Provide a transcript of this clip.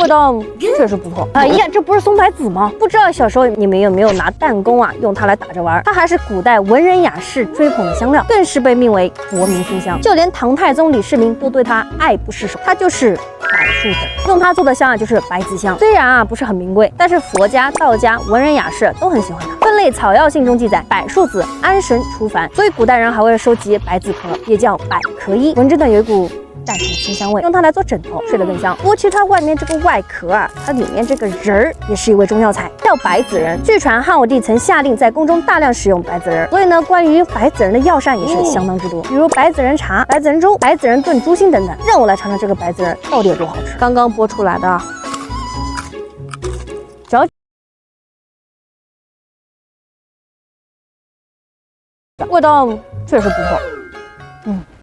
味道确实不错。哎呀，这不是松柏子吗？不知道小时候你们有没有拿弹弓啊用它来打着玩？它还是古代文人雅士追捧的香料，更是被命为国民熏香，就连唐太宗李世民都对它爱不释手。它就是柏树子，用它做的香啊就是白子香。虽然啊不是很名贵，但是佛家、道家、文人雅士都很喜欢它。分类草药信中记载，柏树子安神除烦，所以古代人还会收集柏子壳，也叫柏壳衣，闻着呢有一股淡淡清香味，用它来做枕头，睡得更香。不过其实它外面这个外壳啊，它里面这个仁儿也是一味中药材，叫白子仁。据传汉武帝曾下令在宫中大量使用白子仁，所以呢，关于白子仁的药膳也是相当之多，比如白子仁茶、白子仁粥、白子仁炖猪心等等。让我来尝尝这个白子仁到底有多好吃。刚刚剥出来的，嚼，味道确实不错，